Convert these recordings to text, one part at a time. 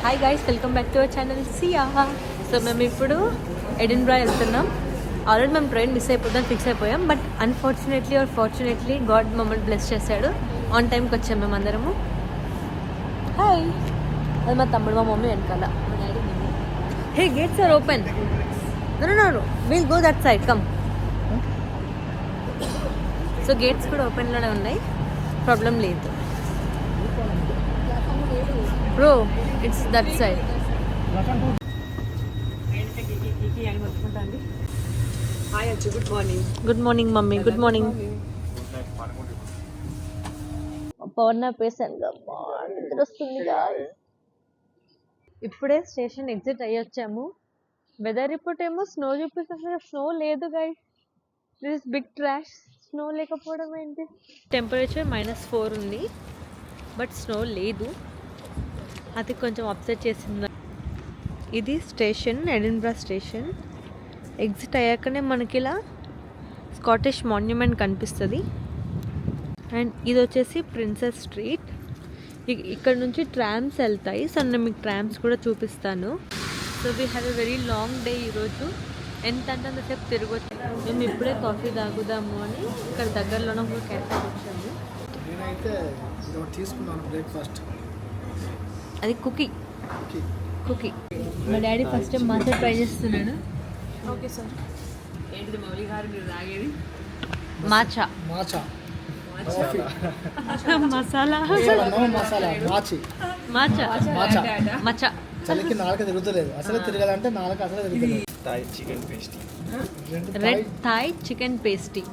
Hi guys, welcome back to our channel Siya. So మేము ఇప్పుడు Edinburgh వెళ్తున్నాం. ఆల్రెడీ మేము ట్రైన్ మిస్ అయిపోతాం ఫిక్స్ అయిపోయాం. But unfortunately or fortunately God మమ్మల్ని బ్లెస్ చేశాడు. ఆన్ టైంకి వచ్చాం మేము అందరము. హాయ్, అది మా తమ్ముడు, మా మమ్మీ వెనకాల. Hey, gates are open. No will go that side, come. So gates కూడా ఓపెన్లోనే ఉన్నాయి, ప్రాబ్లం లేదు. Bro, it's that side. Hi Achchu, good morning. Good morning mummy. Good morning. Power పేసాను, వస్తుంది. ఇప్పుడే స్టేషన్ ఎగ్జిట్ అయ్యొచ్చాము. వెదర్ రిపోర్ట్ ఏమో స్నో చూపిస్తుంది, స్నో లేదు guys. This is big trash. Snow లేకపోవడం ఏంటి? టెంపరేచర్ -4 ఉంది, బట్ స్నో లేదు. అది కొంచెం అప్సెట్ చేసింది. ఇది స్టేషన్, ఎడిన్బ్రా స్టేషన్. ఎగ్జిట్ అయ్యాకనే మనకి ఇలా స్కాటిష్ మాన్యుమెంట్ కనిపిస్తుంది. అండ్ ఇది వచ్చేసి ప్రిన్సెస్ స్ట్రీట్. ఇక్కడ నుంచి ట్రామ్స్ వెళ్తాయి. సో నేను మీకు ట్రామ్స్ కూడా చూపిస్తాను. So we have a very long day ఈరోజు. ఎంత అంటే అంతసేపు తిరగొచ్చు. మేము ఇప్పుడే కాఫీ తాగుదాము అని ఇక్కడ దగ్గరలోనే ఒక క్యాఫే వచ్చాము. అది కుకీ. మా డాడీ ఫస్ట్ టైం మాత్రం ట్రై చేస్తున్నాడు. Okay sir. ఏంటిది మౌలి గారు మీరు తాగేది? Matcha masala matcha. చలికి నాలుక తిరుగుతలేదు, అసలు తిరగాలంటే నాలుక అసలు తిరుగుతలేదు. Red Thai chicken pasty.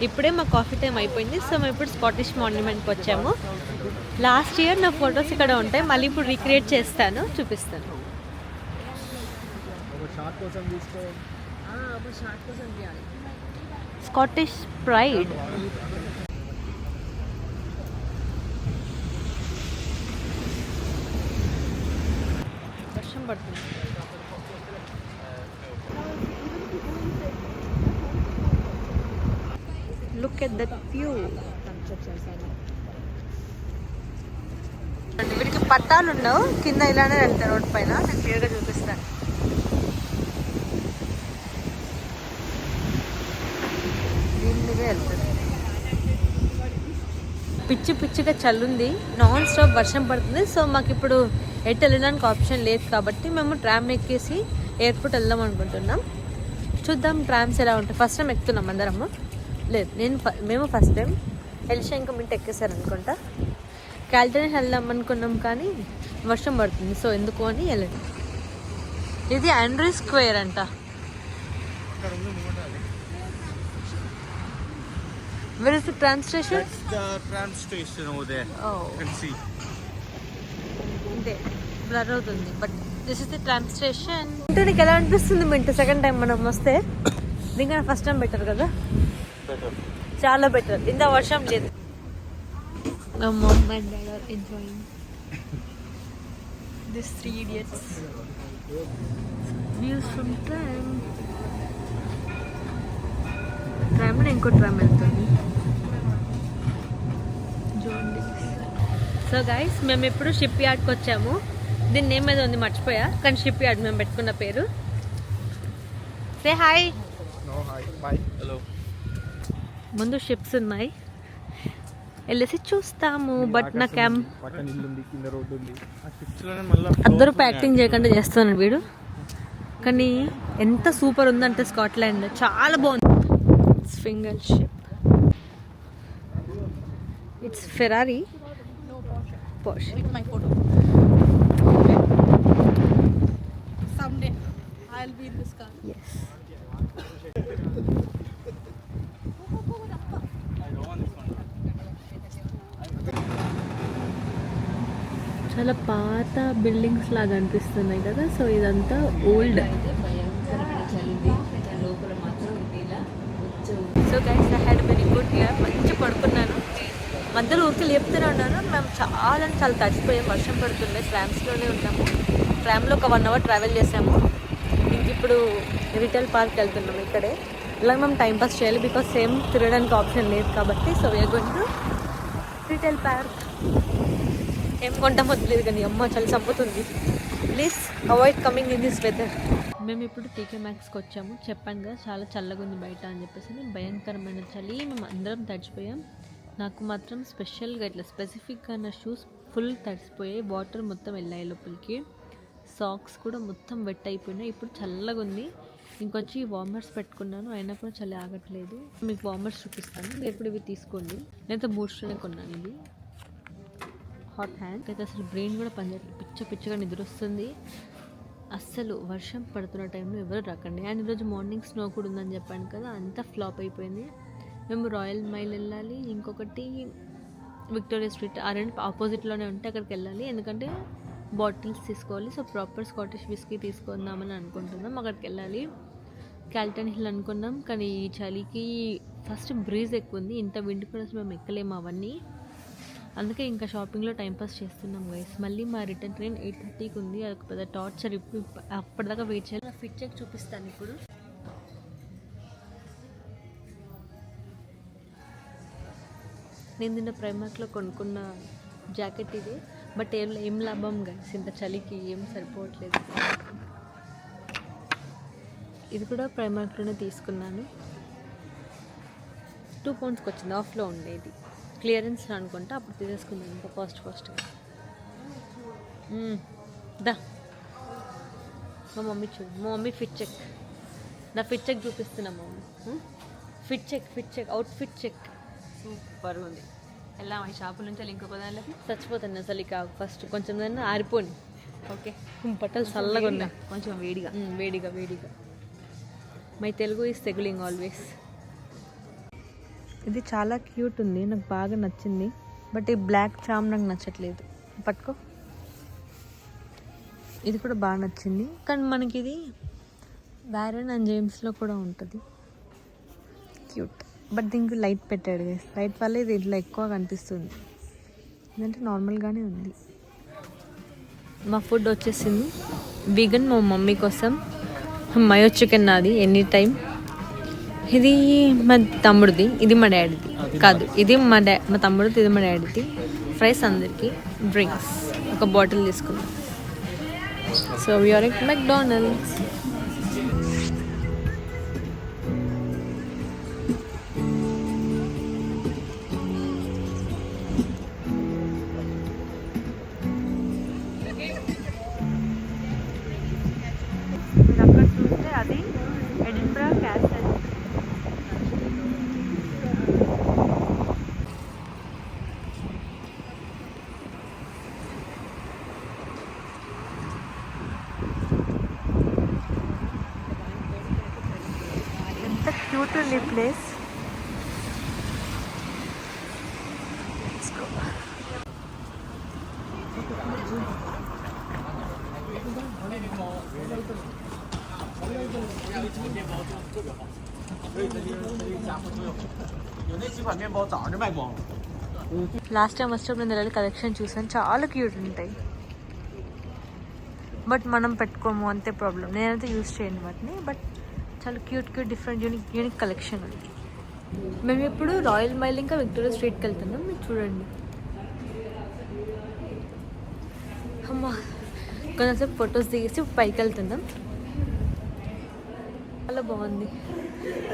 ఇప్పుడే మా కాఫీ టైం అయిపోయింది. సో మేము ఇప్పుడు స్కాటిష్ మాన్యుమెంట్కి వచ్చాము. లాస్ట్ ఇయర్ నా ఫొటోస్ ఇక్కడ ఉంటాయి, మళ్ళీ ఇప్పుడు రీక్రియేట్ చేస్తాను, చూపిస్తాను. Scottish pride. వర్షం పడుతుంది. Look at that view. వీడికి పట్టాలు ఉండవు, కింద ఇలానే వెళ్తారు రోడ్ పైన. నేను క్లియర్గా చూపిస్తాను. దీని మీదే వెళ్తారు. పిచ్చిగా చల్లుంది, నాన్ స్టాప్ వర్షం పడుతుంది. సో మాకు ఇప్పుడు ఎటు వెళ్ళడానికి ఆప్షన్ లేదు కాబట్టి మేము ట్రామ్ ఎక్కేసి ఎయిర్పోర్ట్ వెళ్దాం అనుకుంటున్నాం. చూద్దాం ట్రామ్స్ ఎలా ఉంటాయి. ఫస్ట్ టైం ఎక్కుతున్నాం అందరము. లేదు, మేము ఫస్ట్ టైం. ఎలిషా ఇంకా మింట్ ఎక్కేసారు అనుకుంటా. క్యాల్టన్ వెళ్దాం అనుకున్నాం కానీ వర్షం పడుతుంది, సో ఎందుకు అని వెళ్ళండి. ఇది ఆండ్రీ స్క్వేర్ అంట. Where is the tram station? That's the tram station over there. Oh. You can see. అంటే బ్లర్ అవుతుంది, but this is the tram station. అంటే నీకు ఎలా అనిపిస్తుంది మింట్ సెకండ్ టైం మనం వస్తే? దీనికన్నా ఫస్ట్ టైం బెటర్ కదా? చాలా బెటర్. ఇంత వర్షం లేదు. My mom and dad are enjoying this 3 idiots views from tram. Tram ఇంకో ట్రామ్ వెళ్తుంది. సో గైస్, మేము ఇప్పుడు షిప్ యార్డ్కి వచ్చాము. దీని నేమ్ మీద ఉంది, మర్చిపోయా, కానీ షిప్ యార్డ్ మేము పెట్టుకున్న పేరు. Say hi. Hello. ముందు షిప్స్ ఉన్నాయి, వెళ్ళేసి చూస్తాము. బట్ నా క్యాంప్ అందరూ యాక్టింగ్ చేయకుండా చేస్తున్నాడు వీడు. కానీ ఎంత సూపర్ ఉందంటే స్కాట్లాండ్ చాలా బాగుంది. Finger ship. It's Ferrari. Porsche. With my photo. Someday I'll be in this car. Yes. చాలా పాత బిల్డింగ్స్ లాగా అనిపిస్తున్నాయి కదా. సో ఇదంతా ఓల్డ్. అందరూ ఊరికి లేపుతూనే ఉన్నారు. మేము చాలా తడిచిపోయాం, వర్షం పడుతుండే. ట్రామ్స్లోనే ఉన్నాము. ట్రామ్లో ఒక 1 hour ట్రావెల్ చేసాము. ఇంక ఇప్పుడు రిటైల్ పార్క్ వెళ్తున్నాము. ఇక్కడే ఇలా మేము టైంపాస్ చేయాలి, బికాస్ సేమ్ తిరగడానికి ఆప్షన్ లేదు కాబట్టి. So we are going to retail park. ఏం కొంటామో తెలియదు కానీ అమ్మ చాలా చంపుతుంది. Please avoid coming in this weather. మేము ఇప్పుడు టీకే మ్యాక్స్కి వచ్చాము. చెప్పాను కదా చాలా చల్లగా ఉంది బయట అని చెప్పేసి. భయంకరమైన చలి, మేము అందరం తడిచిపోయాం. నాకు మాత్రం స్పెషల్గా ఇట్లా స్పెసిఫిక్గా నా షూస్ ఫుల్ తడిసిపోయాయి. వాటర్ మొత్తం వెళ్ళాయి లోపలికి. సాక్స్ కూడా మొత్తం వెట్ అయిపోయినాయి. ఇప్పుడు చల్లగా ఉంది. ఇంకొచ్చి వార్మర్స్ పెట్టుకున్నాను, అయినా కూడా చలి ఆగట్లేదు. మీకు వార్మర్స్ చూపిస్తాను, ఇప్పుడు ఇవి తీసుకోండి. నేనైతే బూస్ట్లోనే కొన్నాను. ఇది హాట్ హ్యాండ్ అయితే అసలు బ్రెయిన్ కూడా పనిచేయట్లేదు, పిచ్చగా నిద్ర వస్తుంది. అస్సలు వర్షం పడుతున్న టైంలో ఎవరు రాకండి. అండ్ ఈరోజు మార్నింగ్ స్నో కూడా ఉందని చెప్పాను కదా, అంతా ఫ్లాప్ అయిపోయింది. మేము రాయల్ మైల్ వెళ్ళాలి, ఇంకొకటి విక్టోరియా స్ట్రీట్, ఆ రెండు ఆపోజిట్లోనే ఉంటే అక్కడికి వెళ్ళాలి. ఎందుకంటే బాటిల్స్ తీసుకోవాలి. సో ప్రాపర్ స్కాటిష్ విస్కీ తీసుకుందామని అనుకుంటున్నాం. అక్కడికి వెళ్ళాలి. క్యాల్టన్ హిల్ అనుకున్నాం, కానీ ఈ చలికి ఫస్ట్ బ్రీజ్ ఎక్కువ ఉంది. ఇంత విండ్ కూడా మేము ఎక్కలేము అవన్నీ. అందుకే ఇంకా షాపింగ్లో టైంపాస్ చేస్తున్నాం గైస్. మళ్ళీ మా రిటర్న్ ట్రైన్ 8:30కి ఉంది. అదొక పెద్ద టార్చర్. ఇప్పుడు అప్పటిదాకా వెయిట్ చేయాలి. నా ఫిట్ చెక్ చూపిస్తాను ఇప్పుడు. నేను నిన్న ప్రైమార్క్లో కొనుక్కున్న జాకెట్ ఇది. బట్ ఏం లాభం గైస్, ఇంత చలికి ఏం సరిపోవట్లేదు. ఇది కూడా ప్రైమార్క్లోనే తీసుకున్నాను. 2 poundsకి వచ్చింది, ఆఫ్లో ఉండేది. క్లియరెన్స్ అనుకుంటా, అప్పుడు తీసేసుకున్నాను ఇంకా ఫాస్ట్గా. దా మా మమ్మీ చూడు, మా మమ్మీ ఫిట్ చెక్, నా ఫిట్ చెక్ చూపిస్తున్నా మా mummy. Fit check outfit check super ఉంది. ఎలా ఈ షాపు నుంచి ఇంకొక దానిలోకి చచ్చిపోతాను అసలు. ఇక ఫస్ట్ కొంచెం దాన్ని ఆరిపోని. ఓకే, బట్టలు చల్లగా ఉన్నాయి, కొంచెం వేడిగా. వేడిగా. మై తెలుగు ఈజ్ తెగులింగ్ ఆల్వేస్. ఇది చాలా క్యూట్ ఉంది, నాకు బాగా నచ్చింది. బట్ ఈ బ్లాక్ చామ్ నాకు నచ్చట్లేదు. పట్టుకో, ఇది కూడా బాగా నచ్చింది. కానీ మనకి ఇది వ్యారన్ అండ్ జేమ్స్లో కూడా ఉంటుంది. క్యూట్. బట్ దీనికి లైట్ పెట్టాడు గైస్. లైట్ వల్ల ఇది ఇట్లా ఎక్కువ కనిపిస్తుంది. ఇదంటే నార్మల్గానే ఉంది. మా ఫుడ్ వచ్చేసింది వీగన్. మా మమ్మీ కోసం మయో చికెన్ నాది ఎనీ టైం. ఇది మా తమ్ముడిది, ఇది మా డాడీది. కాదు, ఇది మా తమ్ముడిది, ఇది మా డాడీది. ఫ్రైస్ అందరికి, డ్రింక్స్ ఒక బాటిల్ తీసుకున్నాం. So we are at McDonald's. అక్కడ చూస్తే అది ఎడిన్బరా క్యాసల్. ఎంత క్యూట్ ఉంది ఈ ప్లేస్. లాస్ట్ టైం వచ్చినప్పుడు నేను కలెక్షన్ చూసాను, చాలా క్యూట్ ఉంటాయి. బట్ మనం పెట్టుకోము, అంతే ప్రాబ్లం. నేనైతే యూజ్ చేయను వాటిని. బట్ చాలా క్యూట్ డిఫరెంట్ యూనిక్ కలెక్షన్ ఉంది. మేము ఇప్పుడు రాయల్ మైల్ ఇంకా విక్టోరియా స్ట్రీట్కి వెళ్తున్నాం. మీరు చూడండి. అమ్మా, కొంచెంసేపు ఫొటోస్ దిగేసి పైకి వెళ్తున్నాం. చాలా బాగుంది.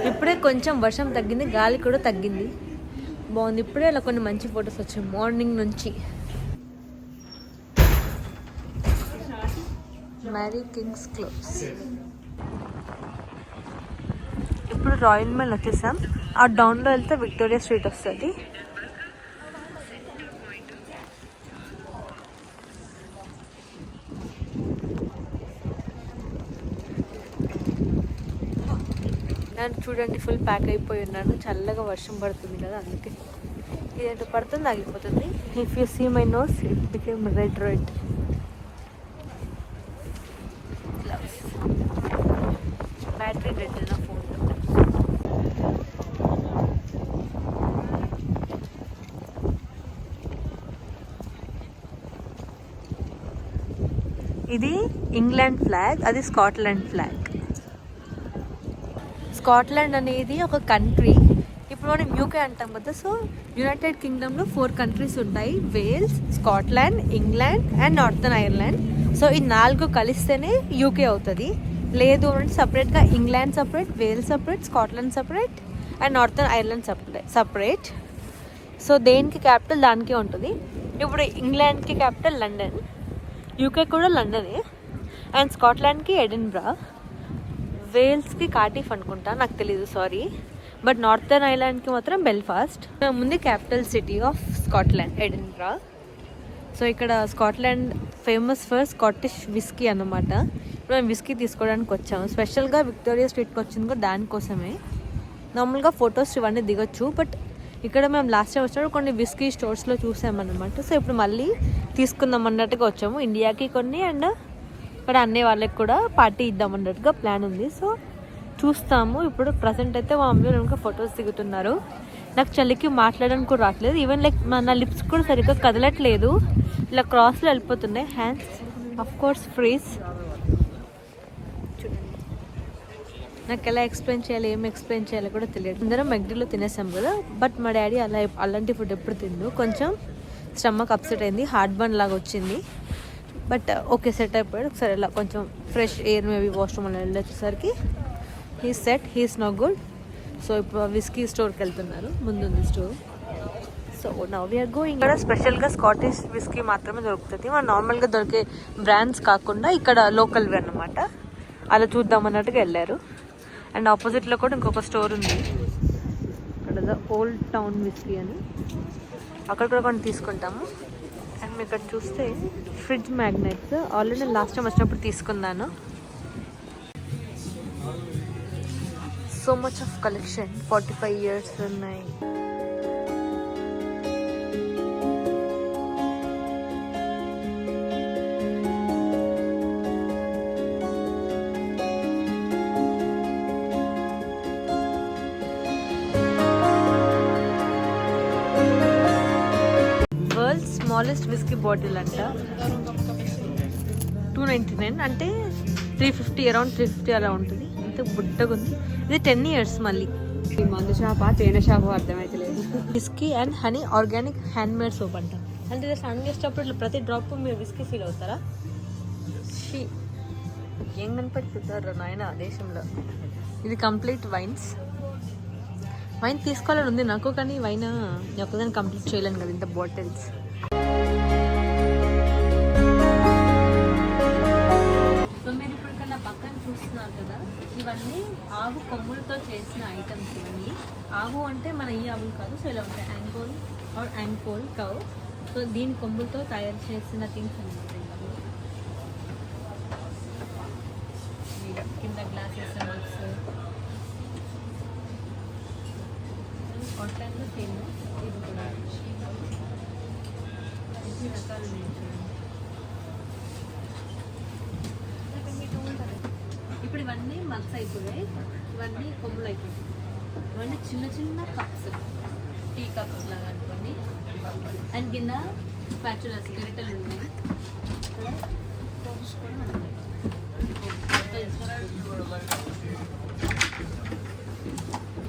ఇప్పుడే కొంచెం వర్షం తగ్గింది, గాలి కూడా తగ్గింది. బాగుంది. ఇప్పుడే అలా కొన్ని మంచి ఫొటోస్ వచ్చాయి మార్నింగ్ నుంచి. Marry Kings close. ఇప్పుడు రాయల్ మైల్ వచ్చేసాం. ఆ డౌన్లో వెళ్తే విక్టోరియా స్ట్రీట్ వస్తుంది. నేను చూడండి ఫుల్ ప్యాక్ అయిపోయి ఉన్నాను. చల్లగా వర్షం పడుతుంది కదా, అందుకే. ఇదేంటో పడుతుంది, ఆగిపోతుంది. If you see my nose, it became red. Battery dead నా ఫోన్లో. ఇది ఇంగ్లాండ్ ఫ్లాగ్, అది స్కాట్లాండ్ ఫ్లాగ్. స్కాట్లాండ్ అనేది ఒక కంట్రీ. ఇప్పుడు మనం యూకే అంటాం కదా, సో యునైటెడ్ కింగ్డమ్లో 4 కంట్రీస్ ఉంటాయి. Wales, Scotland, England and Northern Ireland. So ఈ 4 కలిస్తేనే యూకే అవుతుంది. లేదు అంటే సపరేట్గా England separate, Wales separate, Scotland separate and Northern Ireland separate. So దేనికి క్యాపిటల్ దానికే ఉంటుంది. ఇప్పుడు ఇంగ్లాండ్కి క్యాపిటల్ లండన్, యూకే కూడా లండనే, అండ్ స్కాట్లాండ్కి ఎడిన్బ్రా, వేల్స్కి కార్డిఫ్ అనుకుంటా, నాకు తెలీదు సారీ. బట్ నార్థన్ ఐర్లాండ్కి మాత్రం బెల్ఫాస్ట్. ముందు capital city of Scotland Edinburgh. So ఇక్కడ Scotland famous for Scottish whisky అన్నమాట. ఇప్పుడు మేము విస్కీ తీసుకోవడానికి వచ్చాము. స్పెషల్గా విక్టోరియా స్ట్రీట్కి వచ్చింది కూడా దానికోసమే. నార్మల్గా ఫొటోస్ ఇవన్నీ దిగొచ్చు, బట్ ఇక్కడ మేము లాస్ట్ టైం వచ్చినప్పుడు కొన్ని విస్కీ స్టోర్స్లో చూసామన్నమాట. సో ఇప్పుడు మళ్ళీ తీసుకుందాం అన్నట్టుగా వచ్చాము. ఇండియాకి కొన్ని అండ్ ఇక్కడ అన్నీ వాళ్ళకి కూడా పార్టీ ఇద్దాం అన్నట్టుగా ప్లాన్ ఉంది. సో చూస్తాము. ఇప్పుడు ప్రజెంట్ అయితే మా మమ్మీ ఇంకా ఫొటోస్ దిగుతున్నారు. నాకు చలికి మాట్లాడడానికి కూడా రావట్లేదు. ఈవెన్ లైక్ నా లిప్స్ కూడా సరిగ్గా కదలట్లేదు, ఇలా క్రాస్లో వెళ్ళిపోతున్నాయి. Hands of course freeze. నాకు ఎలా ఎక్స్ప్లెయిన్ చేయాలి, ఏం ఎక్స్ప్లెయిన్ చేయాలో కూడా తెలియదు. అందరం మెగ్డీలో తినేసాం కదా, బట్ మా డాడీ అలాంటి ఫుడ్ ఎప్పుడు తిండు. కొంచెం స్టమక్ అప్సెట్ అయింది, హార్ట్ బర్న్ లాగా వచ్చింది. బట్ ఓకే, సెట్ అయిపోయాడు. ఒకసారి ఇలా కొంచెం ఫ్రెష్ ఎయిర్ మేబీ వాష్రూమ్ అలా వెళ్ళొచ్చేసరికి he said, he's not good. So ఇప్పుడు విస్కీ స్టోర్కి వెళ్తున్నారు, ముందుంది store. So now we are going. ఇక్కడ స్పెషల్గా స్కాటిష్ విస్కీ మాత్రమే దొరుకుతుంది. మన నార్మల్గా దొరికే బ్రాండ్స్ కాకుండా ఇక్కడ లోకల్వి అన్నమాట. అలా చూద్దాం అన్నట్టుగా వెళ్ళారు. అండ్ ఆపోజిట్లో కూడా ఇంకొక స్టోర్ ఉంది, ఇక్కడ ఓల్డ్ టౌన్ విస్కీ అని. అక్కడ కూడా కొన్ని తీసుకుంటాము. అండ్ మీరు ఇక్కడ చూస్తే ఫ్రిడ్జ్ మ్యాగ్నెట్స్ ఆల్రెడీ నేను లాస్ట్ టైం వచ్చినప్పుడు తీసుకున్నాను. So much of collection, 45 years ఉన్నాయి. స్మాలెస్ట్ విస్కీ బాటిల్ అంట, 299, అంటే 350, అరౌండ్ 350 అలా ఉంటుంది. అంత బుట్టగా ఉంది. ఇది 10 years మళ్ళీ. ఈ మందు షాపా తేనె షాపు అర్థమైతే లేదు. Whisky and honey organic hand made soap అంట. అంటే ఇది స్నానం చేసేటప్పుడు ఇట్లా ప్రతి డ్రాప్ మీరు విస్కీ ఫీల్ అవుతారా? ఏం కనిపెడుతుంటారు నాయన దేశంలో. ఇది కంప్లీట్ వైన్స్. వైన్ తీసుకోవాలని ఉంది నాకు, కానీ వైన్ ఒక్కదాన్ని కంప్లీట్ చేయలేను కదా, ఇంత బాటిల్స్. సో మీరు ఇప్పుడు ఇక్కడ పక్కన చూస్తున్నారు కదా, ఇవన్నీ ఆవు కొమ్ములతో చేసిన ఐటమ్స్. ఇవన్నీ ఆవు అంటే మన ఈ ఆవులు కాదు. సో ఇలా ఉంటాయి యాంగోల్ ఆర్ యాంకోల్ కౌ. సో దీని కొమ్ములతో తయారు చేసిన థింగ్స్ అనమాట. కింద గ్లాసెస్, మగ్స్, ఆన్లైన్లో ఫేమస్. ఇది కూడా ఎన్ని రకాలు ఇప్పుడు ఇవన్నీ మగ్స్ అయిపోయాయి, ఇవన్నీ కొమ్ములు అయిపోయాయి. ఇవన్నీ చిన్న చిన్న కప్స్, టీ కప్స్ లాగా అనుకోండి. అండ్ కింద స్పాచులాస్, గరిటెలు ఉన్నాయి.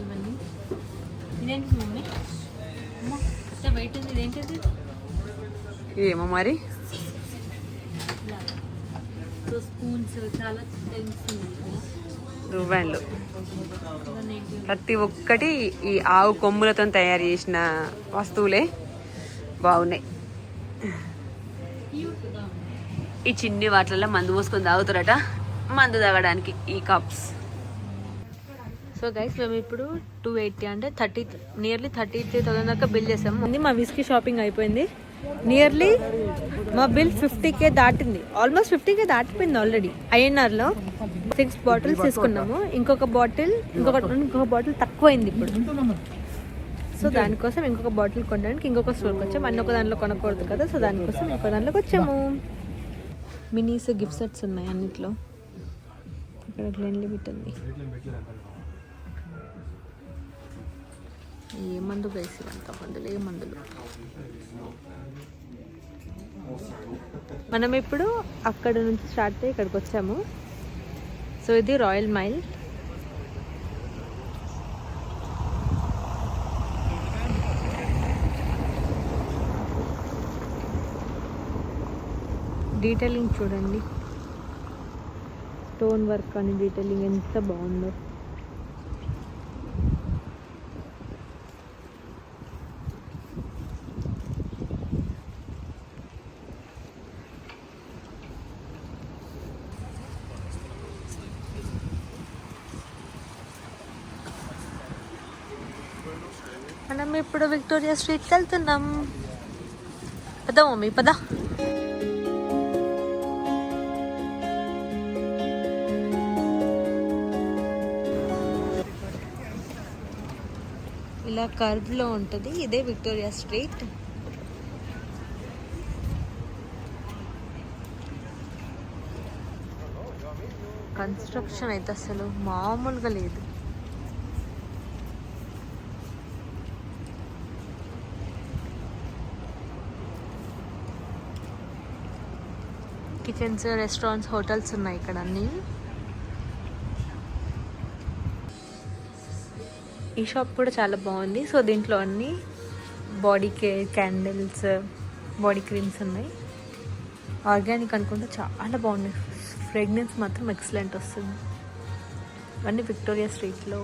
ఇవన్నీ ఇదేంటి మమ్మీ? అమ్మ వెయిట్ ఉంది, ఇదేంటిది? ఏమో మరి. సో స్పూన్స్, చాలా థింగ్స్ ఉన్నాయి. రువ్వాన్లు ప్రతి ఒక్కటి ఈ ఆవు కొమ్ములతో తయారు చేసిన వస్తువులే బాగున్నాయి. ఈ చిన్ని వాటిలలో మందు పోసుకొని తాగుతారట, మందు తాగడానికి ఈ కప్స్. సో గైస్ మేము ఇప్పుడు 280 అంటే నియర్లీ 33,000 దాకా బిల్ చేసాము. మా విస్కీ షాపింగ్ అయిపోయింది. నియర్లీ మా బిల్ 50K దాటింది. ఆల్మోస్ట్ 50K దాటిపోయింది ఆల్రెడీ. ఐఎన్ఆర్లో 6 బాటిల్స్ తీసుకున్నాము. ఇంకొక బాటిల్ తక్కువైంది ఇప్పుడు. సో దానికోసం ఇంకొక బాటిల్ కొనడానికి ఇంకొక స్టోర్కి వచ్చాము. అన్ని ఒక దాంట్లో కొనకూడదు కదా, సో దానికోసం ఇంకో దాంట్లోకి వచ్చాము. మినీస్ గిఫ్ట్ సెట్స్ ఉన్నాయి అన్నిట్లో. ఇక్కడ గ్లెన్ లిమిట్ ఉంది. ఏ మందు వేసి అంత మందులు, ఏ మందులు. మనం ఇప్పుడు అక్కడ నుంచి స్టార్ట్ అయ్యి ఇక్కడికి వచ్చాము. సో ఇది రాయల్ మైల్. డీటెయిలింగ్ చూడండి, స్టోన్ వర్క్ అని డీటెయిలింగ్ ఎంత బాగుందో. మనం ఇప్పుడు విక్టోరియా స్ట్రీట్కి వెళ్తున్నాం. పద మమ్మీ పద. ఇలా కర్వ్లో ఉంటుంది, ఇదే విక్టోరియా స్ట్రీట్. కన్స్ట్రక్షన్ అయితే అసలు మామూలుగా లేదు. కిచెన్స్, రెస్టారెంట్స్, హోటల్స్ ఉన్నాయి ఇక్కడ అన్నీ. ఈ షాప్ కూడా చాలా బాగుంది. సో దీంట్లో అన్నీ body care, candles, body creams ఉన్నాయి. ఆర్గానిక్ అనుకుంటే చాలా బాగున్నాయి. ఫ్రేగ్రెన్స్ మాత్రం ఎక్సలెంట్ వస్తుంది. అన్నీ విక్టోరియా స్ట్రీట్లో.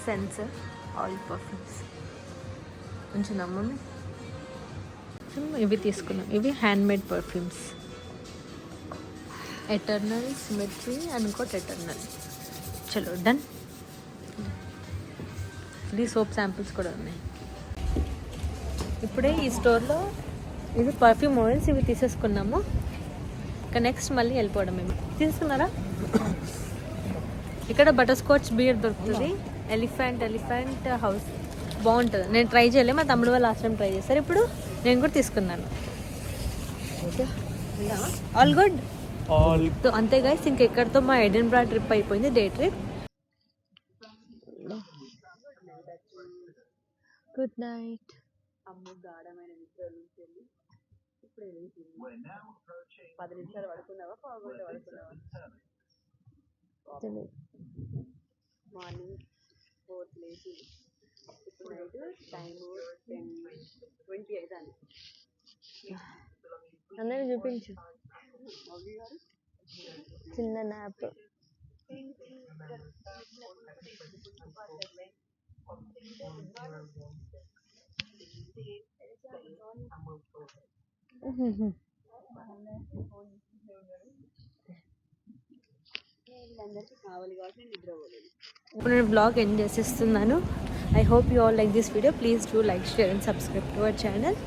సెన్సర్ ఆయిల్ పర్ఫ్యూమ్స్ కొంచెం నమ్మని. ఇవి తీసుకున్నాం, ఇవి handmade perfumes. Eternal, symmetry and ఇంకోటి ఎటర్నల్. చలో డన్. ఇది సోప్ శాంపిల్స్ కూడా ఉన్నాయి. ఇప్పుడే ఈ స్టోర్లో ఇది పర్ఫ్యూమ్ ఆయిల్స్ ఇవి తీసేసుకున్నాము. ఇంకా నెక్స్ట్ మళ్ళీ వెళ్ళిపోవడం. మేము తీసుకున్నారా? ఇక్కడ బటర్ స్కాచ్ బియర్ దొరుకుతుంది. ఎలిఫెంట్ హౌస్ బాగుంటుంది. నేను ట్రై చేయలేదు, మా తమ్ముడు వాళ్ళు లాస్ట్ టైం ట్రై చేస్తారు. ఇప్పుడు నేను కూడా తీసుకున్నాను. All good. అంతే గైస్, ఇంకెక్కడితో మా ఎడిన్బ్రా ట్రిప్ అయిపోయింది, డే ట్రిప్. Good night. అమ్మ గాఢమైన నిద్ర నుంచి వెళ్ళి ఇప్పుడు 10 నిమిషాలు పడుకున్నావా, పావుగంట పడుకున్నావా? మార్నింగ్ 4 లేచి ఇప్పుడు నైట్ టైము 10:20 అవుతాను. అందరిని చూపించు. చిన్న నాప్. ఇప్పుడు నేను బ్లాగ్ ఎండ్ చేసేస్తున్నాను. I hope you all like this video. Please do like, share and subscribe to our channel.